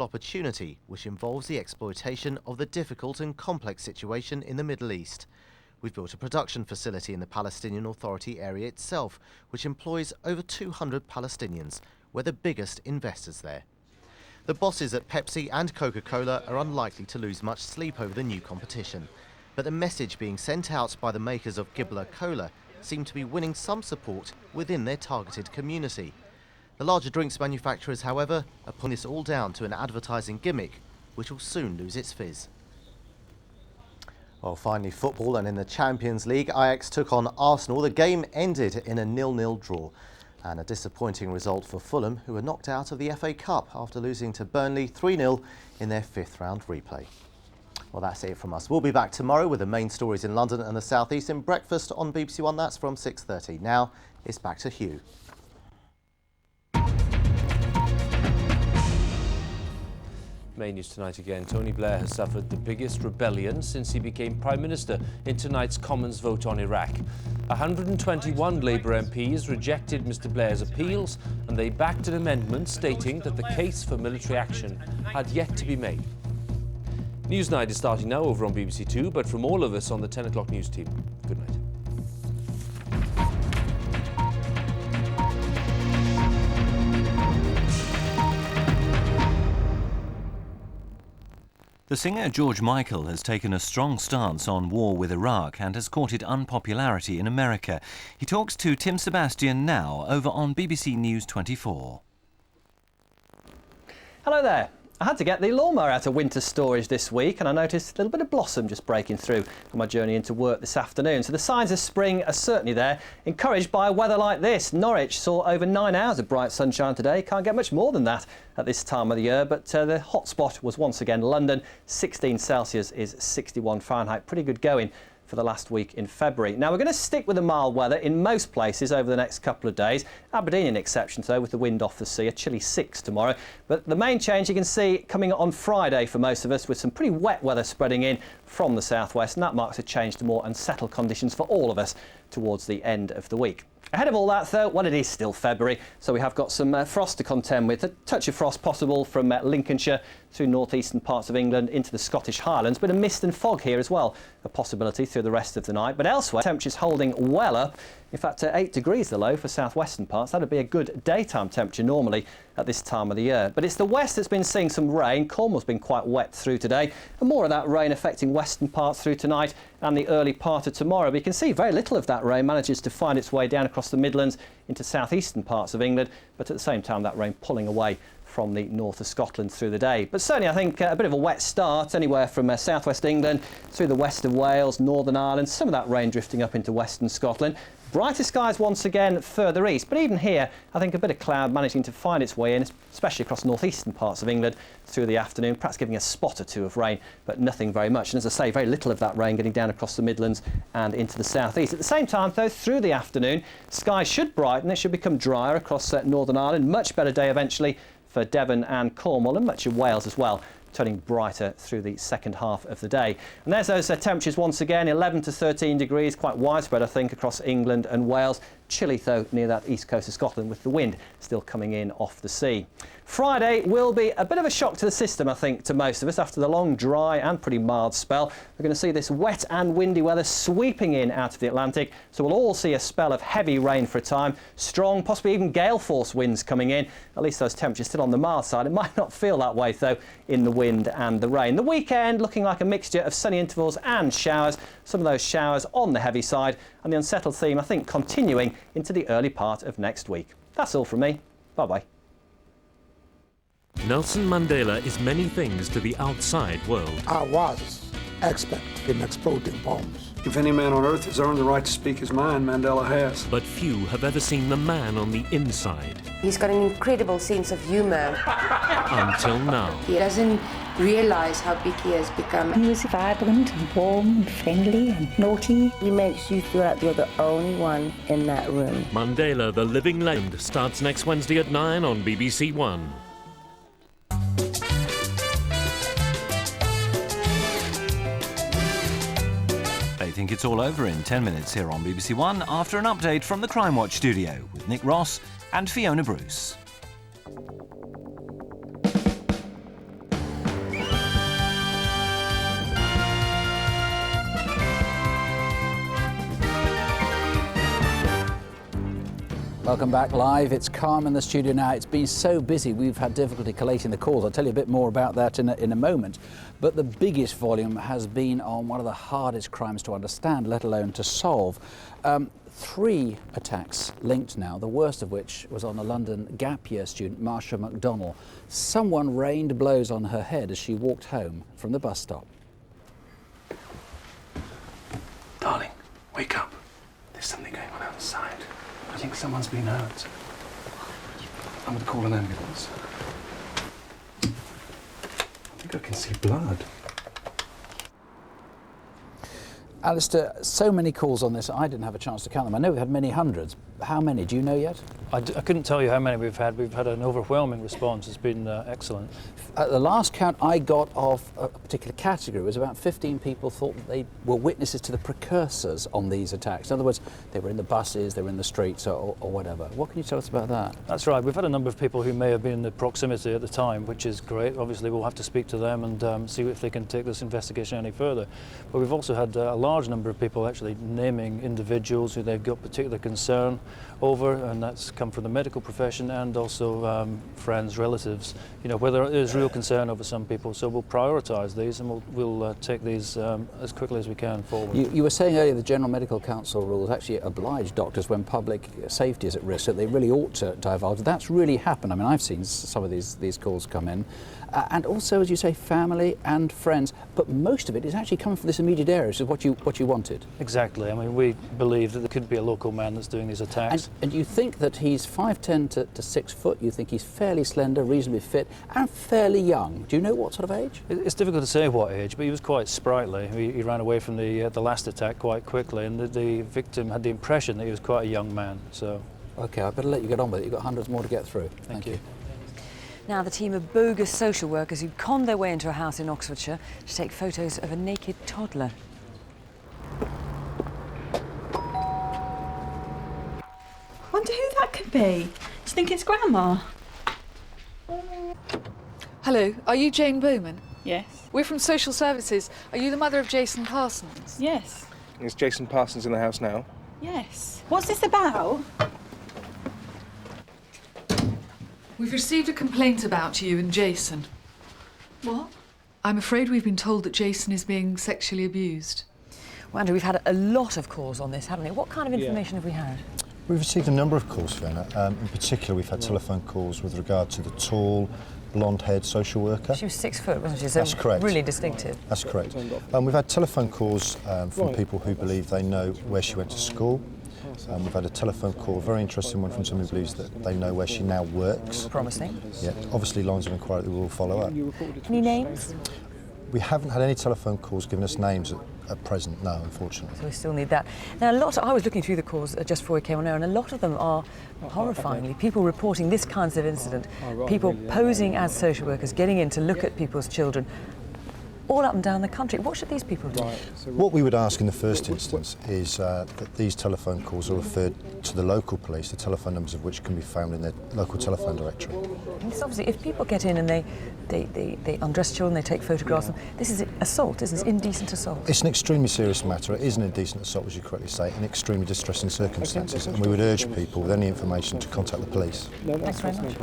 opportunity which involves the exploitation of the difficult and complex situation in the Middle East. We've built a production facility in the Palestinian Authority area itself, which employs over 200 Palestinians. We're the biggest investors there. The bosses at Pepsi and Coca-Cola are unlikely to lose much sleep over the new competition. But the message being sent out by the makers of Gibler Cola seem to be winning some support within their targeted community. The larger drinks manufacturers, however, are putting this all down to an advertising gimmick, which will soon lose its fizz. Well, finally football, and in the Champions League, Ajax took on Arsenal. The game ended in a 0-0 draw. And a disappointing result for Fulham, who were knocked out of the FA Cup after losing to Burnley 3-0 in their fifth round replay. Well, that's it from us. We'll be back tomorrow with the main stories in London and the South East in Breakfast on BBC One. That's from 6:30. Now it's back to Hugh. Main news tonight again. Tony Blair has suffered the biggest rebellion since he became Prime Minister in tonight's Commons vote on Iraq. 121 Labour MPs rejected Mr Blair's appeals, and they backed an amendment stating that the case for military action had yet to be made. Newsnight is starting now over on BBC Two, but from all of us on the 10 o'clock news team, good night. The singer George Michael has taken a strong stance on war with Iraq and has courted unpopularity in America. He talks to Tim Sebastian now over on BBC News 24. Hello there. I had to get the lawnmower out of winter storage this week, and I noticed a little bit of blossom just breaking through on my journey into work this afternoon. So the signs of spring are certainly there, encouraged by weather like this. Norwich saw over 9 hours of bright sunshine today. Can't get much more than that at this time of the year, but the hot spot was once again London. 16 Celsius is 61 Fahrenheit. Pretty good going for the last week in February. Now, we're going to stick with the mild weather in most places over the next couple of days. Aberdeen an exception, though, with the wind off the sea, a chilly 6 tomorrow. But the main change you can see coming on Friday for most of us, with some pretty wet weather spreading in from the southwest, and that marks a change to more unsettled conditions for all of us towards the end of the week. Ahead of all that, though, well, it is still February, so we have got some frost to contend with. A touch of frost possible from Lincolnshire through northeastern parts of England into the Scottish Highlands. Bit of mist and fog here as well, a possibility through the rest of the night. But elsewhere, temperatures holding well up. In fact, 8 degrees the low for southwestern parts. That would be a good daytime temperature normally at this time of the year. But it's the west that's been seeing some rain. Cornwall's been quite wet through today, and more of that rain affecting western parts through tonight and the early part of tomorrow. But you can see very little of that rain manages to find its way down across the Midlands into southeastern parts of England, but at the same time that rain pulling away from the north of Scotland through the day. But certainly I think a bit of a wet start anywhere from southwest England through the west of Wales, Northern Ireland, some of that rain drifting up into western Scotland. Brighter skies once again further east, but even here I think a bit of cloud managing to find its way in, especially across northeastern parts of England through the afternoon, perhaps giving a spot or two of rain, but nothing very much. And as I say, very little of that rain getting down across the Midlands and into the southeast. At the same time, though, through the afternoon, skies should brighten. It should become drier across Northern Ireland. Much better day eventually for Devon and Cornwall, and much of Wales as well, turning brighter through the second half of the day. And there's those temperatures once again, 11 to 13 degrees, quite widespread I think across England and Wales. Chilly though near that east coast of Scotland, with the wind still coming in off the sea. Friday will be a bit of a shock to the system, I think, to most of us. After the long, dry and pretty mild spell, we're going to see this wet and windy weather sweeping in out of the Atlantic. So we'll all see a spell of heavy rain for a time. Strong, possibly even gale force winds coming in. At least those temperatures still on the mild side. It might not feel that way, though, in the wind and the rain. The weekend looking like a mixture of sunny intervals and showers. Some of those showers on the heavy side. And the unsettled theme, I think, continuing into the early part of next week. That's all from me. Bye-bye. Nelson Mandela is many things to the outside world. I was expert in exploding bombs. If any man on earth has earned the right to speak his mind, Mandela has. But few have ever seen the man on the inside. He's got an incredible sense of humour. Until now. He doesn't realise how big he has become. He was vibrant and warm and friendly and naughty. He makes you feel like you're the only one in that room. Mandela, the Living Legend, starts next Wednesday at 9 on BBC One. They think it's all over in 10 minutes here on BBC One after an update from the Crimewatch studio with Nick Ross and Fiona Bruce. Welcome back live. It's calm in the studio now. It's been so busy we've had difficulty collating the calls. I'll tell you a bit more about that in a moment. But the biggest volume has been on one of the hardest crimes to understand, let alone to solve. 3 attacks linked now, the worst of which was on a London gap year student, Marsha McDonnell. Someone rained blows on her head as she walked home from the bus stop. Darling, wake up. There's something going on outside. I think someone's been hurt. I'm going to call an ambulance. I think I can see blood. Alistair, so many calls on this, I didn't have a chance to count them. I know we've had many hundreds. How many? Do you know yet? I couldn't tell you how many we've had. We've had an overwhelming response. It's been excellent. At the last count I got of a particular category was about 15 people thought that they were witnesses to the precursors on these attacks. In other words, they were in the buses, they were in the streets or whatever. What can you tell us about that? That's right. We've had a number of people who may have been in the proximity at the time, which is great. Obviously, we'll have to speak to them and see if they can take this investigation any further. But we've also had a large number of people actually naming individuals who they've got particular concern over, and that's come from the medical profession and also friends, relatives, you know, where there is real concern over some people. So we'll prioritise these and we'll take these as quickly as we can forward. You were saying earlier the General Medical Council rules actually oblige doctors when public safety is at risk, that they really ought to divulge. That's really happened. I mean, I've seen some of these calls come in. And also, as you say, family and friends, but most of it is actually coming from this immediate area, which is what you wanted. Exactly. I mean, we believe that there could be a local man that's doing these attacks. And you think that he's 5'10" to 6 foot. You think he's fairly slender, reasonably fit, and fairly young. Do you know what sort of age? It's difficult to say what age, but he was quite sprightly. He ran away from the last attack quite quickly, and the victim had the impression that he was quite a young man. So. Okay, I better let you get on with it. You've got hundreds more to get through. Thank you. Now, the team of bogus social workers who conned their way into a house in Oxfordshire to take photos of a naked toddler. Wonder who that could be. Do you think it's Grandma? Hello, are you Jane Bowman? Yes. We're from Social Services. Are you the mother of Jason Parsons? Yes. Is Jason Parsons in the house now? Yes. What's this about? We've received a complaint about you and Jason. What? I'm afraid we've been told that Jason is being sexually abused. Well, Andrew, we've had a lot of calls on this, haven't we? What kind of information have we had? We've received a number of calls, Fiona. In particular, we've had telephone calls with regard to the tall, blonde-haired social worker. She was 6 foot, wasn't she? So that's correct. Really distinctive. That's correct. We've had telephone calls from people who believe they know where she went to school. We've had a telephone call, a very interesting one from someone who believes that they know where she now works. Promising. Yeah, obviously lines of inquiry that we will follow up. Any names? We haven't had any telephone calls giving us names at present, no, unfortunately. So we still need that. Now, I was looking through the calls just before we came on air, and a lot of them are horrifyingly people reporting this kinds of incident, people posing as social workers, getting in to look at people's children, all up and down the country. What should these people do? What we would ask in the first instance is that these telephone calls are referred to the local police, the telephone numbers of which can be found in their local telephone directory. And it's obviously, if people get in and they undress children, they take photographs, this is assault, isn't it? Indecent assault. It's an extremely serious matter. It is an indecent assault, as you correctly say, in extremely distressing circumstances, and we would urge people with any information to contact the police. Thanks very much.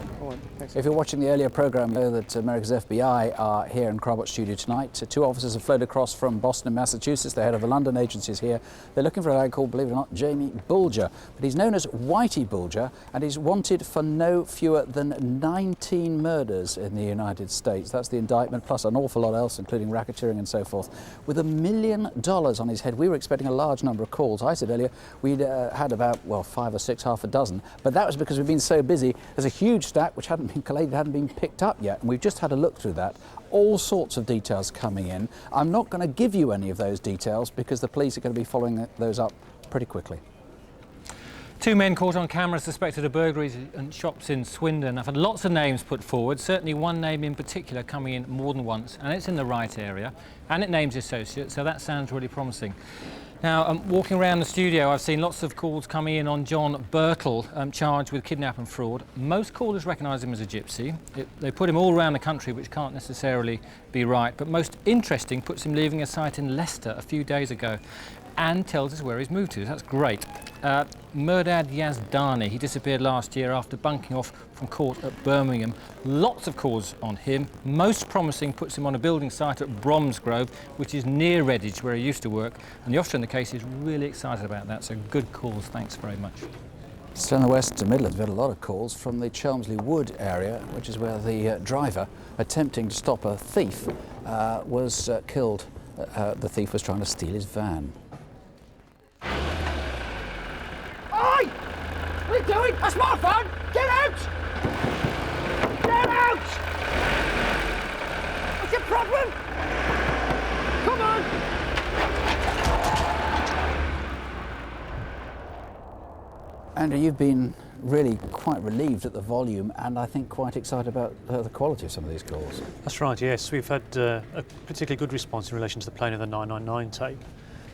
If you're watching the earlier programme, you know that America's FBI are here in Crimewatch studio tonight. 2 officers have flown across from Boston and Massachusetts. The head of the London agency is here. They're looking for a guy called, believe it or not, Jamie Bulger. But he's known as Whitey Bulger, and he's wanted for no fewer than 19 murders in the United States. That's the indictment, plus an awful lot else, including racketeering and so forth. With $1 million on his head, we were expecting a large number of calls. I said earlier we'd had about, well, 5 or 6, half a dozen. But that was because we've been so busy. There's a huge stack which hadn't been collated, hadn't been picked up yet, and we've just had a look through that. All sorts of details coming in. I'm not going to give you any of those details because the police are going to be following those up pretty quickly. 2 men caught on camera suspected of burglaries and shops in Swindon. I've had lots of names put forward, certainly one name in particular coming in more than once, and it's in the right area, and it names the associate, so that sounds really promising. Now, walking around the studio, I've seen lots of calls coming in on John Birtle, charged with kidnap and fraud. Most callers recognise him as a gypsy. They put him all around the country, which can't necessarily be right, but most interesting puts him leaving a site in Leicester a few days ago. and tells us where he's moved to. That's great. Murdad Yazdani, he disappeared last year after bunking off from court at Birmingham. Lots of calls on him. Most promising puts him on a building site at Bromsgrove, which is near Redditch, where he used to work. And the officer in the case is really excited about that, so good calls. Thanks very much. Still in the West Midlands, we've had a lot of calls from the Chelmsley Wood area, which is where the driver, attempting to stop a thief, was killed. The thief was trying to steal his van. Oi! What are you doing? That's my phone! Get out! Get out! What's your problem? Come on! Andrew, you've been really quite relieved at the volume and I think quite excited about the quality of some of these calls. That's right, yes. We've had a particularly good response in relation to the playing of the 999 tape.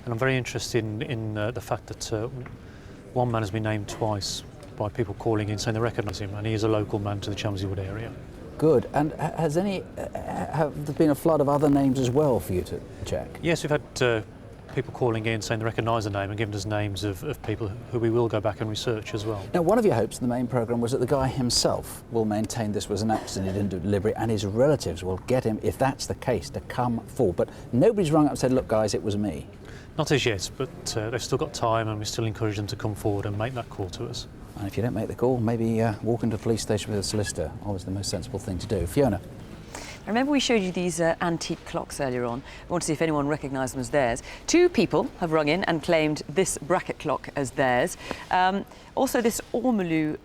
And I'm very interested in the fact that one man has been named twice by people calling in saying they recognise him, and he is a local man to the Chelmsley Wood area. Good. And have there been a flood of other names as well for you to check? Yes, we've had people calling in saying they recognise the name and giving us names of people who we will go back and research as well. Now, one of your hopes in the main programme was that the guy himself will maintain this was an accident in delivery and his relatives will get him, if that's the case, to come forward. But nobody's rung up and said, look, guys, it was me. Not as yet, but they've still got time and we still encourage them to come forward and make that call to us. And if you don't make the call, maybe walk into a police station with a solicitor. Always the most sensible thing to do. Fiona. Remember we showed you these antique clocks earlier on. We want to see if anyone recognised them as theirs. 2 people have rung in and claimed this bracket clock as theirs. Also this ormolu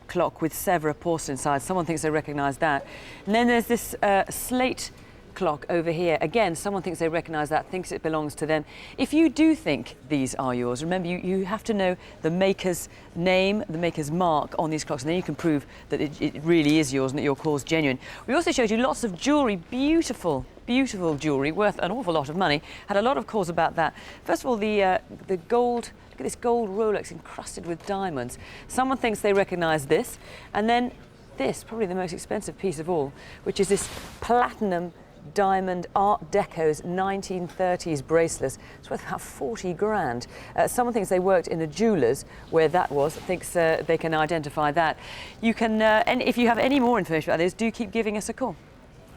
clock with Sèvres porcelain inside. Someone thinks they recognise that. And then there's this slate clock over here. Again, someone thinks they recognise that, thinks it belongs to them. If you do think these are yours, remember you have to know the maker's name, the maker's mark on these clocks, and then you can prove that it really is yours and that your call's genuine. We also showed you lots of jewellery, beautiful jewellery, worth an awful lot of money. Had a lot of calls about that. First of all, the gold, look at this gold Rolex encrusted with diamonds. Someone thinks they recognise this, and then this, probably the most expensive piece of all, which is this platinum diamond Art Deco's 1930s bracelet. It's worth about 40 grand. Someone thinks they worked in a jeweller's where that was, thinks they can identify that. You can, and if you have any more information about this, do keep giving us a call.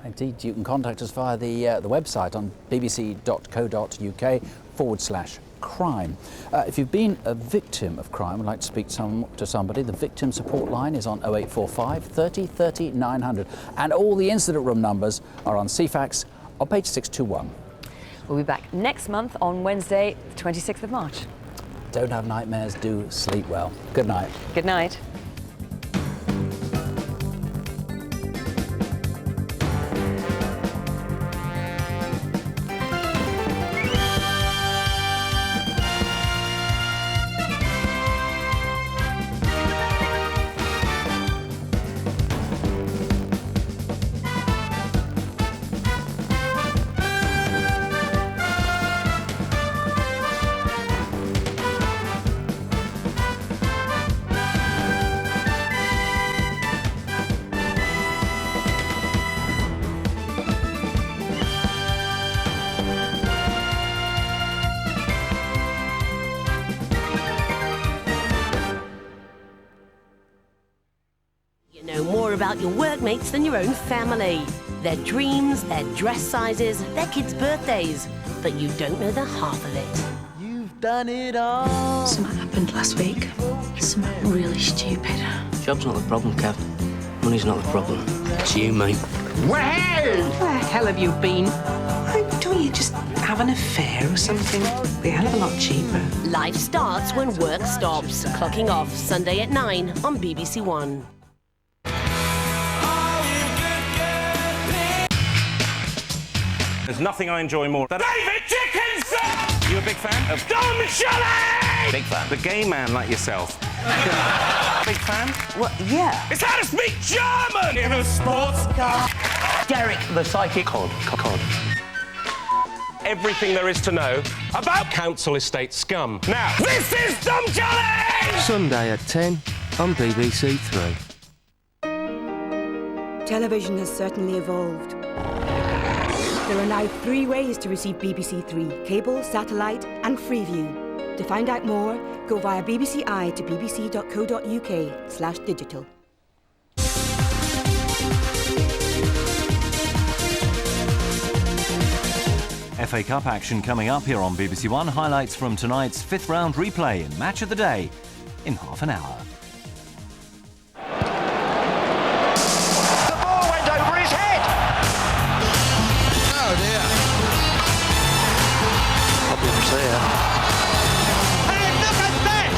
Indeed, you can contact us via the website on bbc.co.uk/crime. If you've been a victim of crime and would like to speak to somebody, the victim support line is on 0845 30 30 900. And all the incident room numbers are on CFAX on page 621. We'll be back next month on Wednesday, the 26th of March. Don't have nightmares, do sleep well. Good night. Good night. About your workmates than your own family. Their dreams, their dress sizes, their kids' birthdays. But you don't know the half of it. You've done it all. Something happened last week. Something really stupid. Job's not the problem, Kev. Money's not the problem. It's you, mate. Where the hell have you been? Don't you just have an affair or something? Be a hell of a lot cheaper. Life starts when work stops. Clocking off Sunday at 9 on BBC One. There's nothing I enjoy more than David Dickinson! You a big fan of Don Shelley? Big fan. The gay man like yourself. Big fan? Well, yeah. It's how to speak German in a sports car. Derek, the psychic. Cod. Everything there is to know about council estate scum. Now, this is Dumb Challenge! Sunday at 10 on BBC 3. Television has certainly evolved. There are now 3 ways to receive BBC Three: cable, satellite and Freeview. To find out more, go via BBC I to bbc.co.uk/digital. FA Cup action coming up here on BBC One. Highlights from tonight's 5th round replay in Match of the Day in half an hour. The ball went over his head. Oh dear. Problems there. Hey, look at that!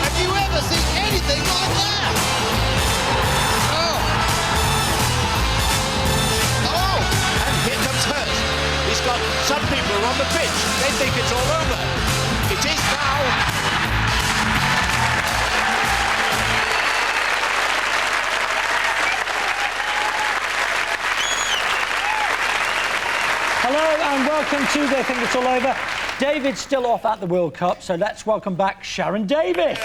Have you ever seen anything like that? Oh. Oh! And here comes Hurt. He's got some people on the pitch. They think it's all over. It is now. Hello and welcome to They Think It's All Over. David's still off at the World Cup, so let's welcome back Sharon Davis.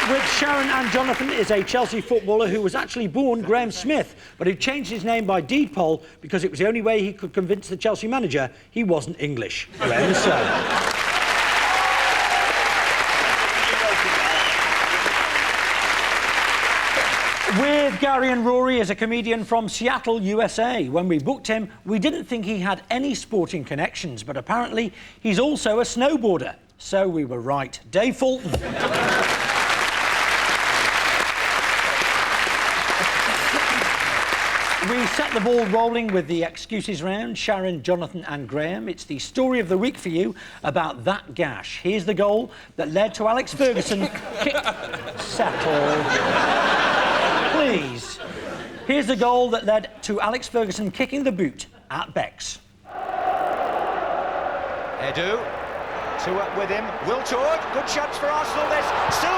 With Sharon and Jonathan is a Chelsea footballer who was actually born Graham Smith, but who changed his name by deed poll because it was the only way he could convince the Chelsea manager he wasn't English. Graham so. With Gary and Rory is a comedian from Seattle, USA. When we booked him, we didn't think he had any sporting connections, but apparently he's also a snowboarder. So we were right. Dave Fulton. We set the ball rolling with the excuses round. Sharon, Jonathan and Graham. It's the story of the week for you about that gash. Here's the goal that led to Alex Ferguson... Settle. Please. Here's the goal that led to Alex Ferguson kicking the boot at Beck's. Edu. Two up with him. Will Tord. Good chance for Arsenal. There's Silva.